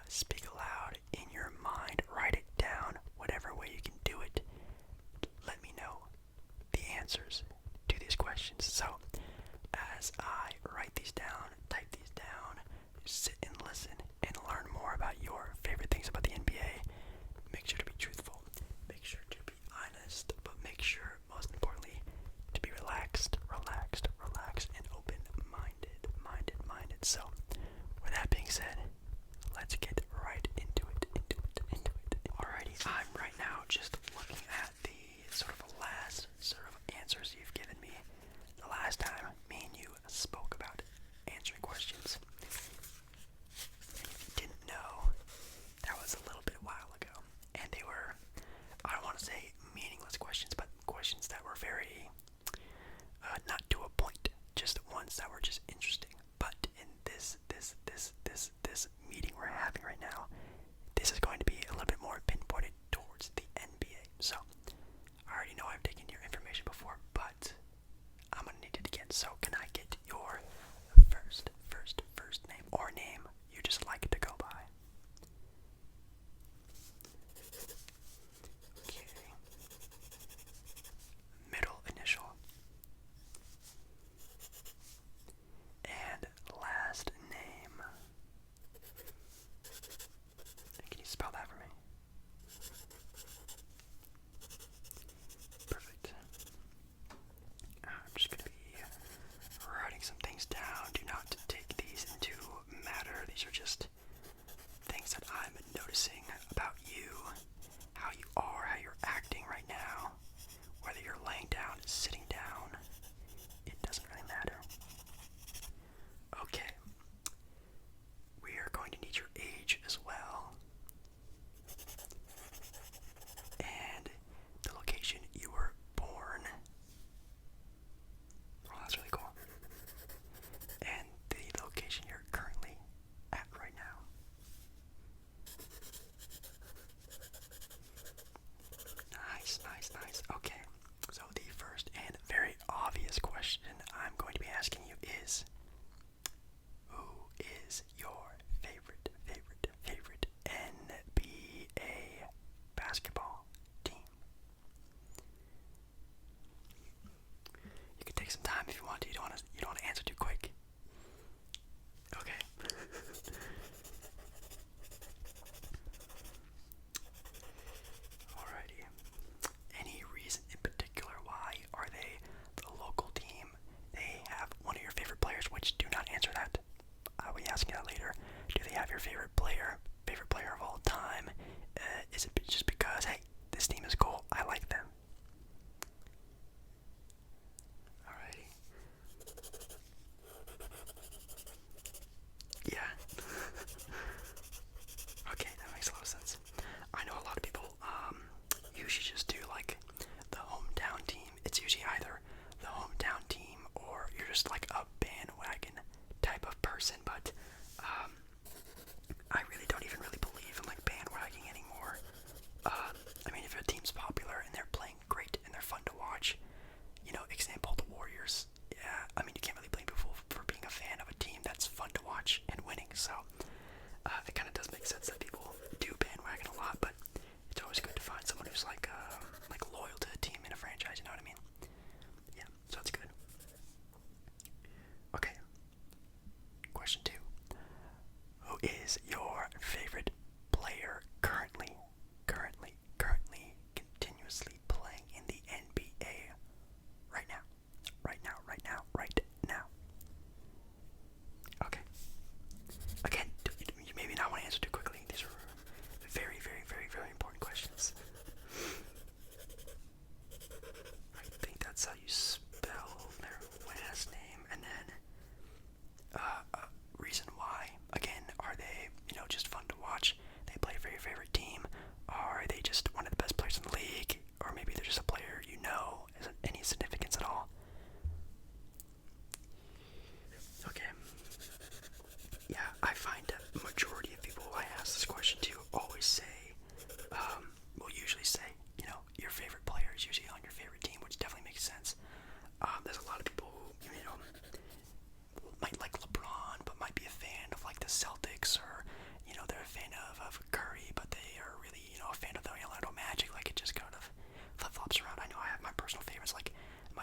speak aloud in your mind, write it down, whatever way you can do it. Let me know the answers to these questions. So, as I write these down, type these down, sit and listen and learn more about your favorite things about the NBA. Make sure to be truthful, make sure to be honest, but make sure, most importantly, to be relaxed, and open-minded. So, with that being said, let's get right into it. Alrighty, I'm right now just looking at the sort of last answers you've given me. The last time me and you spoke about answering questions. And if you didn't know, that was a little bit a while ago. And they were, I don't want to say meaningless questions, but questions that were very, not to a point, just ones that were just interesting. But in this meeting we're having right now, this is going to be a little bit more pinpointed towards the NBA. So, I already know I've taken your information before, but I'm gonna need it again. So, can I get your first name or name you just like to go by? Okay. Middle initial. And last name. Can you spell that for me? Perfect. I'm just going to be writing some things down. Do not take these into matter. These are just things that I'm noticing about you, how you are, how you're acting right now, whether you're laying down, sitting down. It doesn't really matter. Okay. We are going to need your age as well. And the location you were born. Oh, that's really cool. And the location you're currently at right now. Nice. Okay. So the first and very obvious question I'm going to be asking you is, who is your favorite NBA basketball team? You can take some time if you want to. You don't want to answer too quick. Okay. Alrighty. Any reason in particular why? Are they the local team? They have one of your favorite players, which do not answer that. I'll be asking that later. Do they have your favorite player of all time? Is it just because, hey, this team is cool, I like them? Alrighty. Yeah. Okay, that makes a lot of sense. I know a lot of people usually just do like the hometown team. It's usually either the hometown team or you're just like a bandwagon type of person, but I really don't even really believe in like bandwagoning anymore. I mean, if a team's popular and they're playing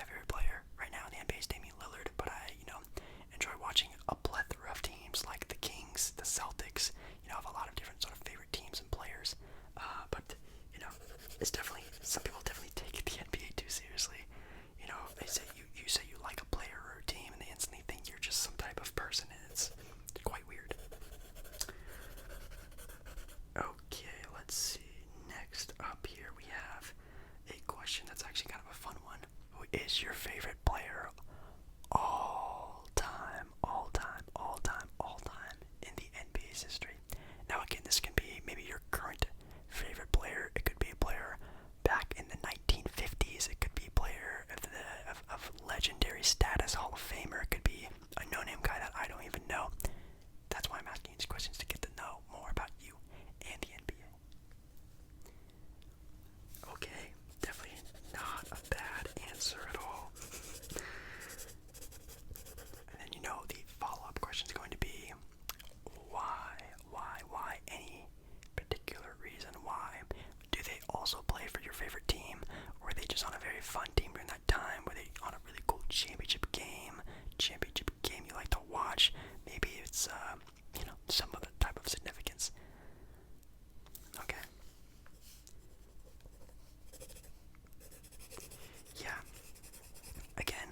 my favorite player right now in the NBA is Damian Lillard, but I, enjoy watching a plethora of teams like the Kings, the Celtics. I have a lot of different sort of favorite teams and players. But it's definitely, some people definitely take the NBA too seriously. They say you say you like a player or a team, and they instantly think you're just some type of person, and it's quite weird. Okay, let's see. Next up here we have a question that's actually kind of a fun one. Who is your favorite player all time in the NBA's history? Now again, this can be maybe your current favorite player. It could be a player back in the 1950s. It could be a player of legendary status, Hall of Famer. It could be a no-name guy that I don't even know. That's why I'm asking these questions, to get to know more about you and the NBA. Okay, definitely not a bad answer at all. And then the follow-up question is going to be, why any particular reason why? Do they also play for your favorite team? Or are they just on a very fun team during that time? Were they on a really cool championship game you like to watch? Maybe it's, some other type of significance. Okay. Yeah. Again,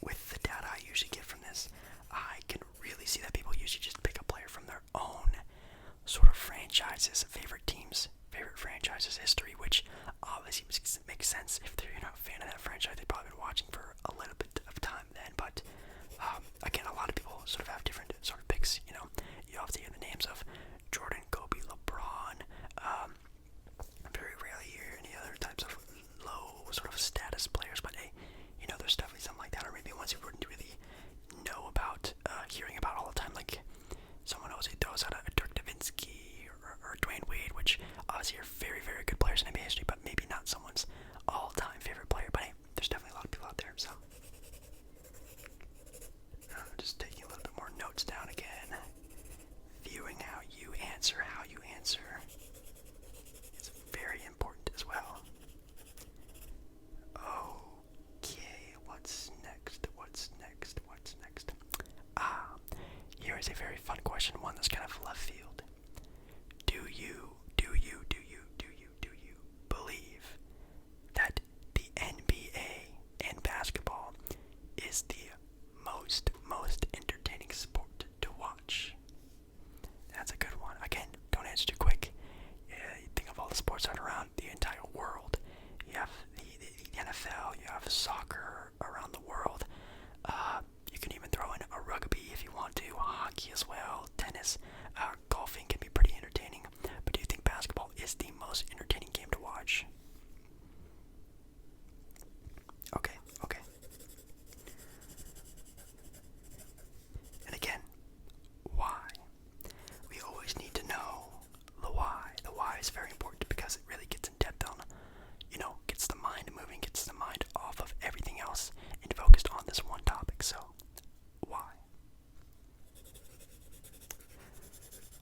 with the data I usually get from this, I can really see that people usually just pick a player from their own sort of franchises, favorite teams, favorite franchises history, which obviously makes sense. If they're a fan of that franchise, they've probably been watching for a little bit of time then. But again, a lot of people sort of have different sort of picks. You obviously hear the names of Jordan, Kobe, LeBron. Very rarely hear any other types of low sort of status players, but hey, there's definitely something like that, or maybe ones you wouldn't really know about, hearing about all the time, like someone else who throws out a Dirk Nowitzki or Dwayne Wade, which obviously are very, very good players in NBA history, but maybe not someone's all-time favorite player. But hey, there's definitely a lot of people out there, so just taking a little bit more notes down again. Viewing how you answer is very important as well. Okay, what's next? Here is a very fun question, one that's kind of left field. Do you believe that the NBA and basketball is the most entertaining sport to watch? That's a good one. Again, don't answer too quick. You think of all the sports that are around the entire world. You have the NFL, you have soccer around the world. You can even throw in a rugby if you want to, hockey as well, tennis, golfing can be pretty entertaining. But do you think basketball is the most entertaining game to watch? Okay. And again, why? We always need to know the why. The why is very important because it really gets in depth on, gets the mind moving, gets the mind off of everything else and focused on this one topic. So, why?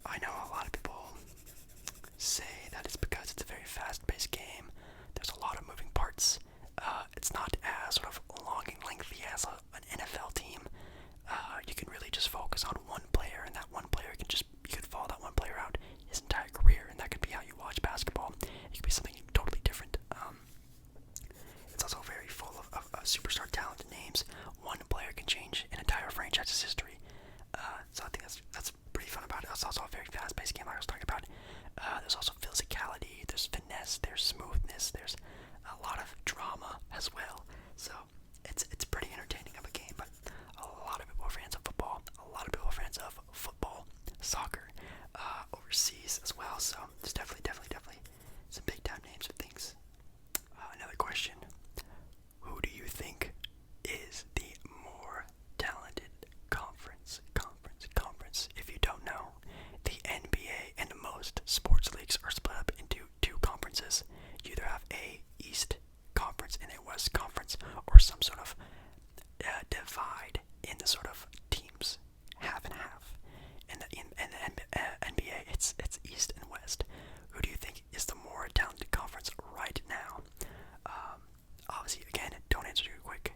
I know a lot of people say that it's because it's a very fast-paced game. There's a lot of moving parts. It's not as sort of long and lengthy as an NFL team. You can really just focus on one player, and that one player you could follow that one player out his entire career, and that could be how you watch basketball. It could be something totally different. It's also very full of superstar talented names. One player can change an entire franchise's history. So I think that's pretty fun about it. It's also a very fast-paced game like I was talking about. There's also physicality, there's finesse, there's smoothness, there's a lot of drama as well. So it's pretty entertaining of a game, but a lot of people are fans of football. A lot of people are fans of football, soccer, overseas as well. So there's definitely some big-time names of things. Another question. Who do you think is the more talented conference? If you don't know, the NBA and most sports leagues are split up into two conferences. You either have a East Conference and a West Conference, or some sort of divide in the sort of teams, half and half. In the NBA, it's East and West. Who do you think is the more talented conference right now? Obviously, again, don't answer too quick.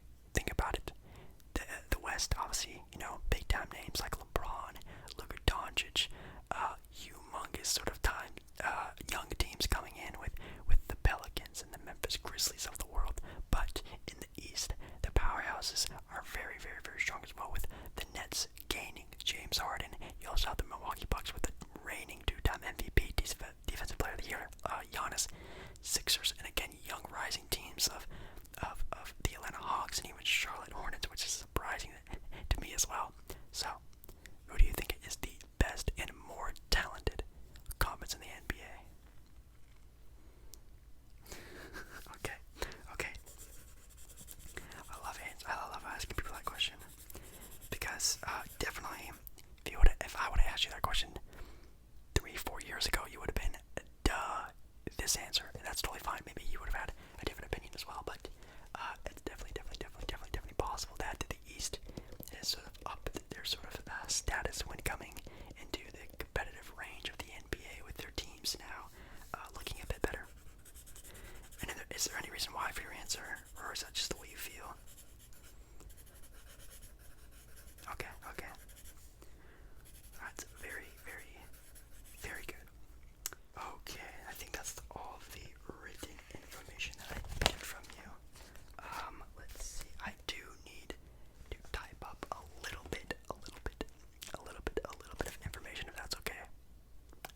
answer, or is that just the way you feel? Okay, okay. That's very, very, very good. Okay, I think that's all the written information that I needed from you. Let's see. I do need to type up a little bit of information, if that's okay.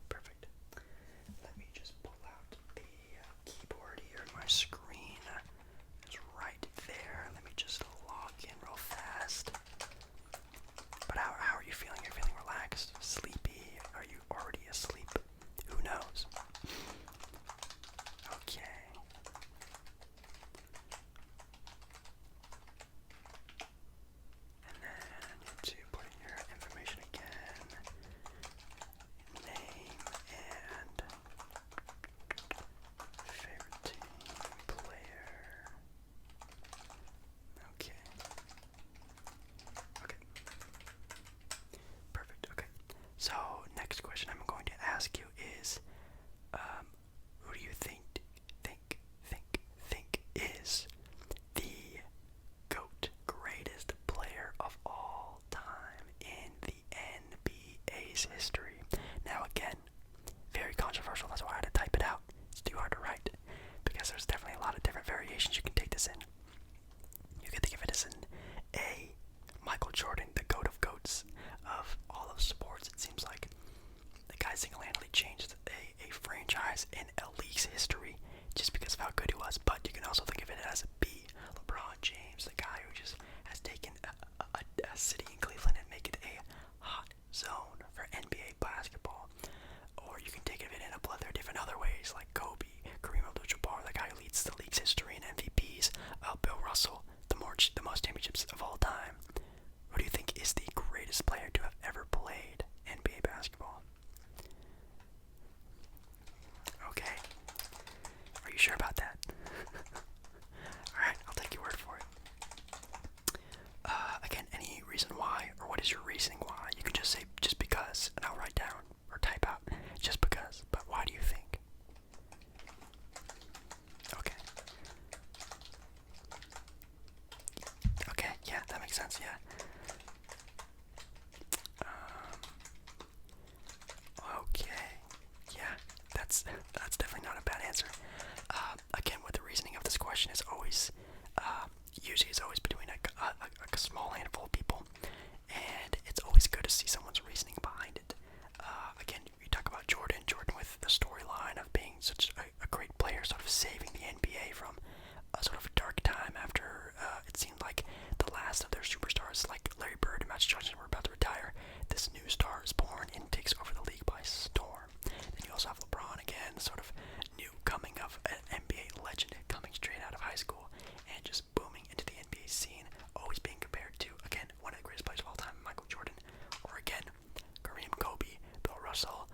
Perfect. Let me just pull out the keyboard here. My screen is right there. Let me just log in real fast. But how are you feeling? You're feeling relaxed, sleepy? Are you already asleep? Who knows? Okay. And then I need to put in your information again. Name and favorite team player. Okay. Okay. Perfect. Okay. So next question I'm going to ask you is, who do you think is the GOAT, greatest player of all time in the NBA's history? Now again, very controversial, that's why I had to type it out. It's too hard to write, because there's definitely a lot of different variations you can take this in. You can think of it as an A, Michael Jordan, the GOAT of GOATs of all of sports. It seems like the guy single-handedly changed a franchise in a league's history just because of how good he was. But you can also think of it as a B, LeBron James, the guy who just has taken a city in Cleveland and make it a hot zone for NBA basketball. Or you can take it in a plethora of different other ways, like Kobe, Kareem Abdul-Jabbar, the guy who leads the league's history in MVPs, Bill Russell, the most championships of all time. Who do you think is the greatest player to have ever played NBA basketball? Okay. Are you sure about that? Alright, I'll take your word for it. Again, any reason why, or what is your reasoning why? You can just say, just because, and I'll write down, or type out, just because, but why do you think? Okay. Okay, yeah, that makes sense, yeah. Okay, yeah, that's definitely not a bad answer. Again, with the reasoning of this question is always, usually it's always between a small handful of people, and it's always good to see someone's reasoning behind it. Again, you talk about Jordan with the storyline of being such a great player, sort of saving the NBA from a sort of a dark time after it seemed like the last of their superstars, like Larry Bird and Magic Johnson, were about to retire. This new star is born and takes over the league by storm. Then you also have LeBron again, sort of new coming of an NBA legend coming straight out of high school and just booming into the NBA scene, always being compared to, again, one of the greatest players of all time, Michael Jordan, or again, Kareem, Kobe, Bill Russell,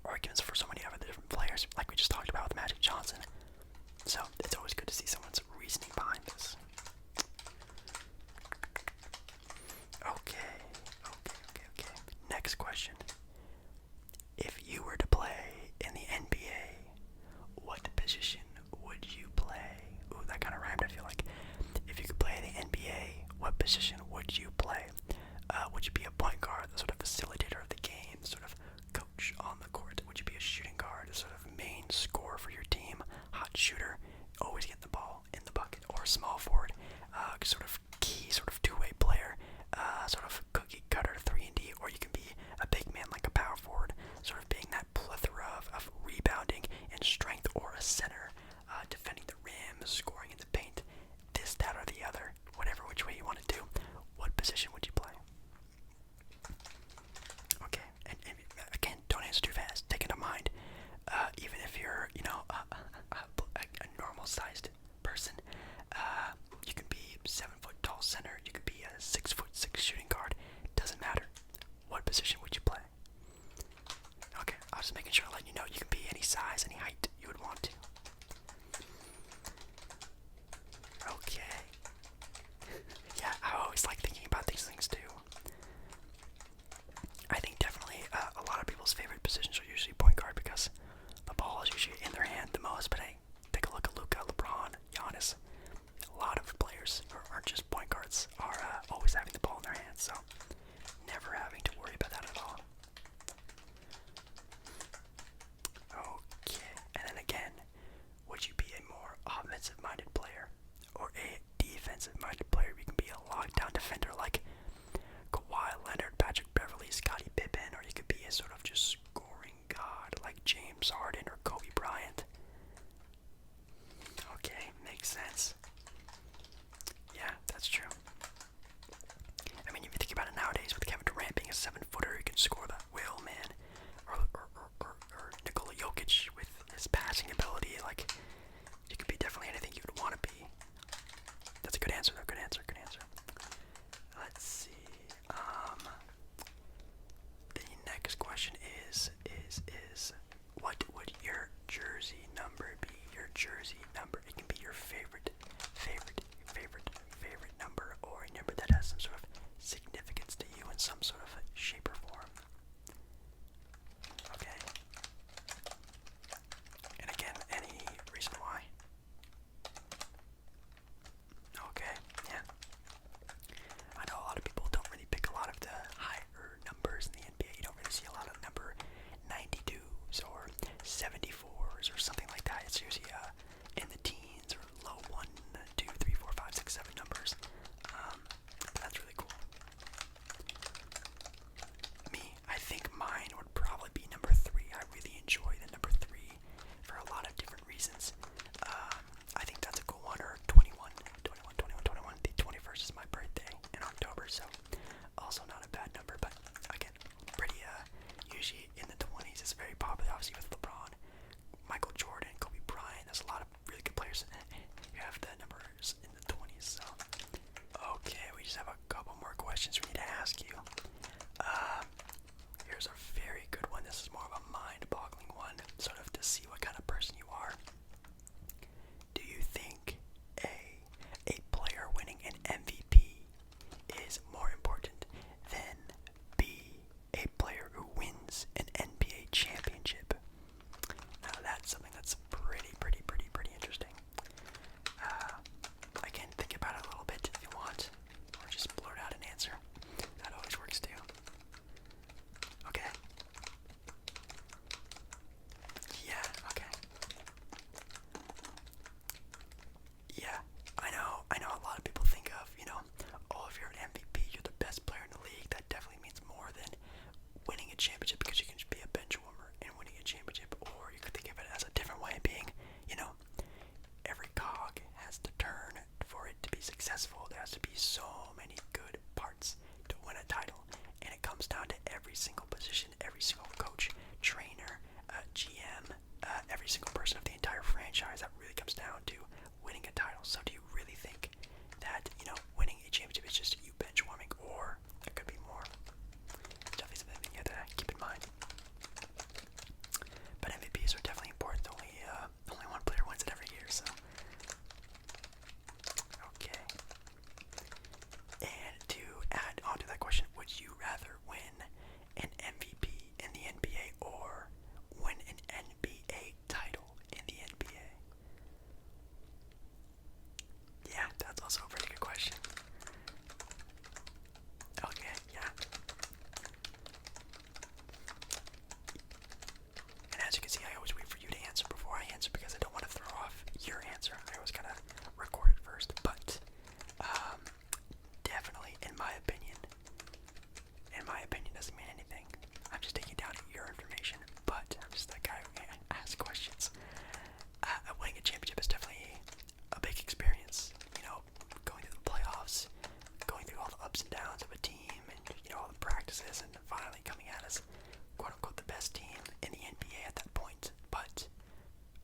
arguments for so many other different players, like we just talked about with Magic Johnson. So it's always good to see someone's reasoning behind this. Okay. Next question. If you were to play in the NBA, what position would you play? Ooh, that kind of rhymed, I feel like. If you could play in the NBA, what position would you play? Would you be a point guard, the sort of facilitator of the game, sort of coach on the court? Would you be a shooting guard, a sort of main scorer for your team, hot shooter, always getting the ball in the bucket, or a small forward, sort of key, sort of two-way player, sort of cookie cutter 3-and-D, or you can be a big man like a power forward, sort of being that plethora of rebounding and strength, or a center, defending the rim, scoring in the paint, this, that, or the other, whatever which way you want to do. What position would you play? Okay, and again, don't answer too fast. Take it to mind. Even if you're, a normal-sized person, you can be 7-foot tall center. You could be a 6'6" shooting guard. Doesn't matter. What position would you play? Okay, I was just making sure, letting you know you can be any size, any height you would want to. Okay. Yeah, I always like thinking about these things too. I think definitely a lot of people's favorite positions are usually point guard because the ball is usually in their hand the most. But hey, take a look at Luka, LeBron, jersey number. It can be your favorite number, or a number that has some sort of significance to you in some sort of shape or form. Okay. And again, any reason why? Okay, yeah. I know a lot of people don't really pick a lot of the higher numbers in the NBA. You don't really see a lot of number 92s or 74s or something like that. It's usually in the teens or low 1, 2, 3, 4, 5, 6, 7 numbers. But that's really cool. Me, I think mine would probably be number 3. I really enjoy the number 3 for a lot of different reasons. I think that's a cool one, or 21. The 21st is my birthday in October, so also not a bad number, but again, pretty, usually in the 20s. It's very popular, obviously, with LeBron, Michael Jordan, Kobe Bryant. There's a lot of really good players who have the numbers in the 20s, so. Okay, we just have a couple more questions we need to ask you. Here's a very good one. This is more of a mind-boggling one, sort of to see what kind of person you are. Do you think a player winning an MVP is more important than B, a player who wins an NBA championship? Now that's something that's pretty interesting. Again, think about it a little bit if you want, or just blurt out an answer. That always works too. Okay. Yeah, okay. Yeah, I know a lot of people think of, oh, if you're an MVP, you're the best player in the league. That definitely means more than winning a championship, because you can just be a bench warmer and winning a championship. Or you could think of it as a different way, being, every cog has to turn for it to be successful. There has to be so many good parts to win a title, and it comes down to every single position, every single coach, trainer, GM, every single person of the entire franchise. That really comes down to winning a title. So do you really think that, winning a championship is just you bench warming, or there could be more? It's definitely something you have to keep in mind. But MVPs are definitely important. Only one player wins it every year, so. Okay. And to add on to that question, would you rather win an MVP in the NBA or win an NBA title in the NBA? Yeah, that's also a pretty good question. Okay, yeah. And as you can see, I always wait for you to answer before I answer, because I don't want to throw off your answer. I always gotta record it first. But definitely, in my opinion doesn't mean anything. I'm just taking down your information, but I'm just that guy who asks questions. Winning a championship is definitely a big experience. Going through the playoffs, going through all the ups and downs of a team, and all the practices, and finally coming out as quote unquote the best team in the NBA at that point. But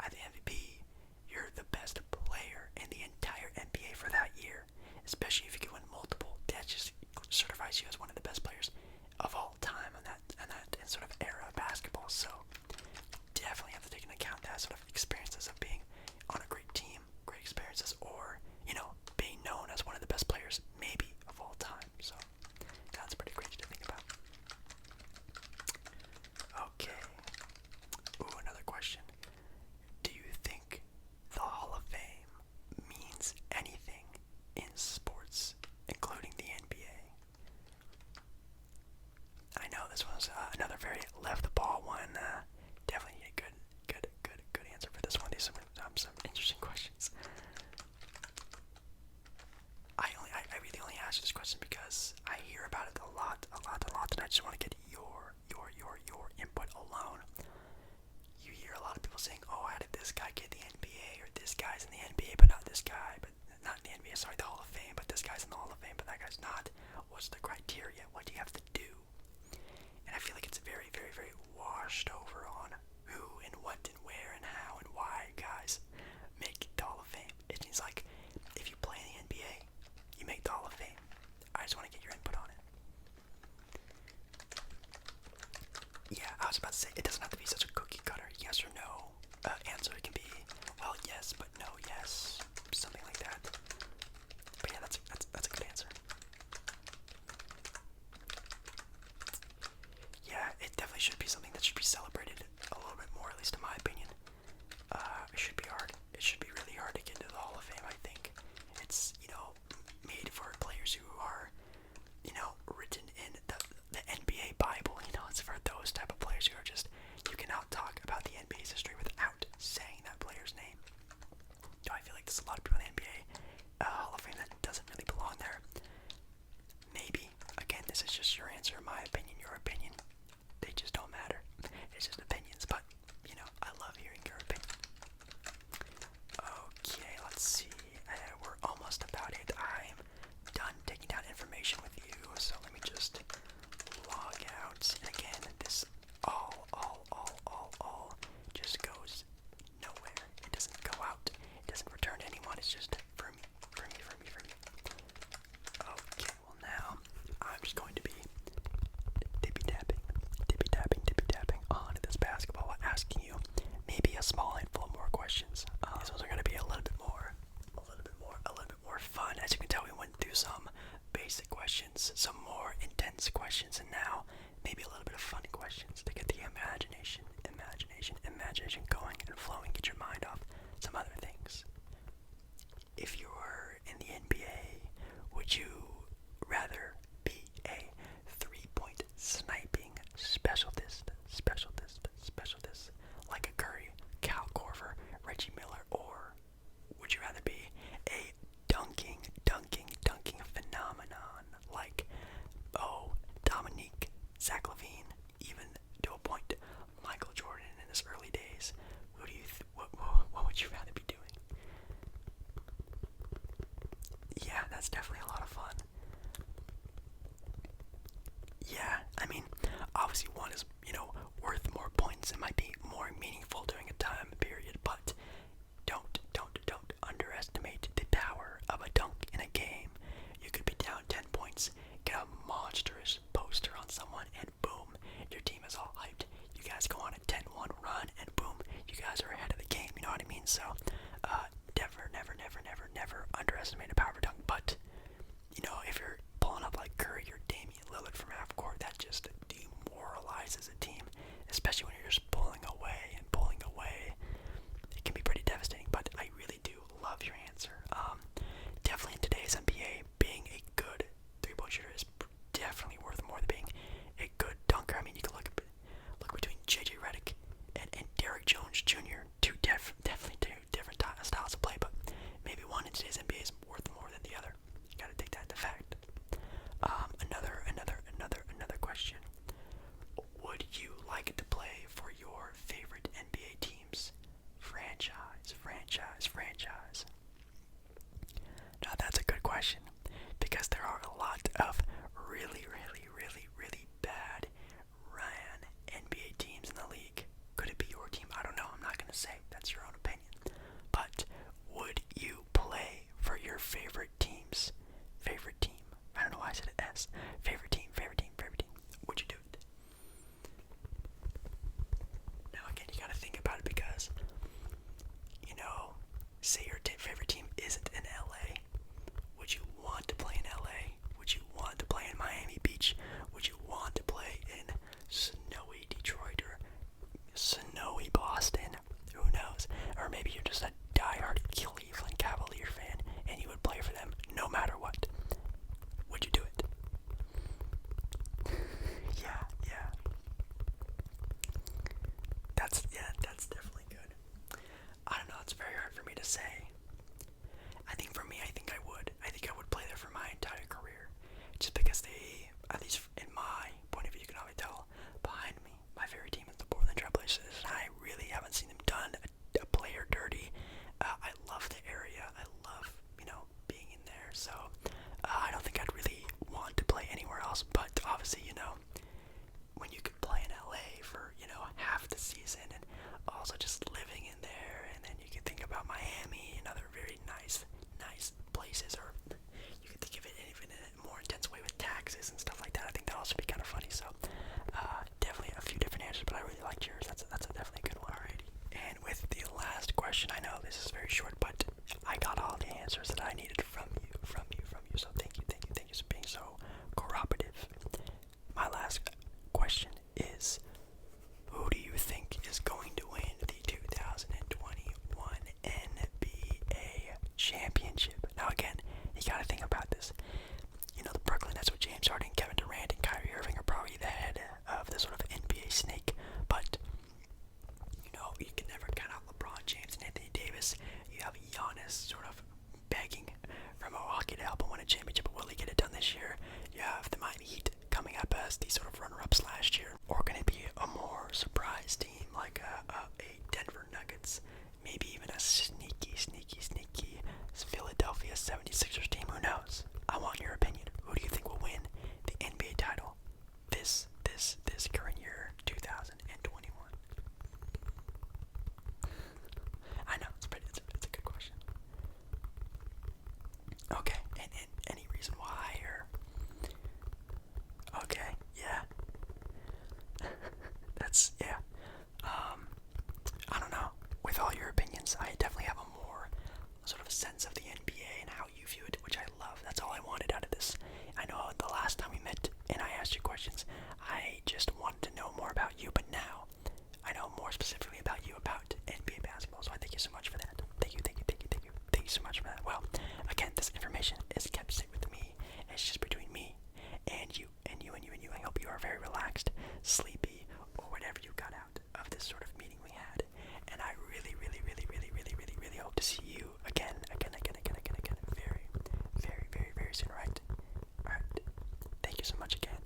at the MVP, you're the best player in the entire NBA for that year, especially if you can win multiple. That just certifies you as one of the best players of all time in that sort of era of basketball. So definitely have to take into account that sort of experiences of being on a great team, great experiences, or being known as one of the best players maybe of all time. So that's pretty crazy to think about. Okay. Ooh, another question. Do you think the Hall of Fame means anything in sports, including the NBA? I know this was another very left the ball one. Definitely a good answer for this it's just opinions, but, I love hearing your opinion. Okay, let's see. We're almost about it. I'm done taking down information with you, so let me just log out. And again, this all just goes nowhere. It doesn't go out. It doesn't return to anyone. It's just for me. Okay, well now I'm just going to be tippy tapping on this basketball, asking you maybe a small handful of more questions. These ones are going to be a little bit more fun. As you can tell, we went through some basic questions, some more intense questions, and now maybe a little bit of fun questions to get the imagination going and flowing, get your mind off some other things. If you were in the NBA, would you rather be a three-point sniping specialist, like a Curry, Cal Korver, Reggie Miller, or would you rather be a dunking phenomenon like, Dominique, Zach LaVine, even to a point, Michael Jordan in his early days? What would you rather be doing? Yeah, that's definitely a lot of fun. Yeah, I mean, obviously one is, worth more points and might be more meaningful during a time period, but don't underestimate the power of a dunk in a game. You could be down 10 points, get a monstrous poster on someone, and boom, your team is all hyped. You guys go on a 10-1 run, and boom, you guys are ahead of the game, you know what I mean? So, never underestimate the power of a dunk, but, if you're pulling up like Curry or Damian Lillard from half court, that just demoralizes a team, especially when you're just pulling away. It can be pretty devastating, but I really do love your answer. Definitely in today's NBA, being a good three-point shooter is definitely worth more than being a good dunker. I mean, you can look between JJ Redick and Derrick Jones Jr. Definitely two different styles of play, but maybe one in today's NBA is worth more than the other. You gotta take that into fact. Another question. Would you like to play for your favorite NBA teams? Franchise. Now that's a good question, because there are a lot of really bad ran NBA teams in the league. Could it be your team? I don't know. I'm not gonna say. That's your own opinion. But would you play for your favorite teams? Favorite team. I don't know why I said it S. Favorite team. Would you do it? Now again, you gotta think about it, because, say your favorite team isn't in LA. Would you want to play in LA? Would you want to play in Miami Beach? Would you want to play in snowy Detroit or snowy Boston? Who knows? Or maybe you're just a diehard Cleveland Cavalier fan and you would play for them no matter what. Would you do it? Yeah. That's definitely good. I don't know, it's very hard for me to say. I think for me, I think I would play there for my entire career. Just because they, at least in my point of view, you can always tell, behind me, my favorite team is the Portland Trailblazers, and I really haven't seen them done a player dirty. I love the area. I love, being in there. So, I don't think I'd really want to play anywhere else, but obviously, when you could play in LA for, half the season, and also just living in there, and then you can think about Miami and other very nice places, or you can think of it even in a more intense way with taxes and stuff like that. I think Kings, maybe even a sneaky Philadelphia 76ers team. Who knows? I want your opinion. Who do you think will win the NBA title this current year, 2021? I know it's a good question. Okay, and any reason why, or okay, yeah. Yeah. I don't know. With all your opinions, I definitely have a more sort of a sense of the NBA and how you view it, which I love. That's all I wanted out of this. I know the last time we met and I asked you questions, I just wanted to know more about you, but now I know more specifically about you, about NBA basketball, so I thank you so much for that. Thank you so much for that. Well, again, this information is kept safe with me. It's just between me and you, and you, and you, and you. I hope you are very relaxed, sleepy, or whatever you got out of this sort of meeting we had. And I really hope to see you again, very soon, right? Alright. Thank you so much again.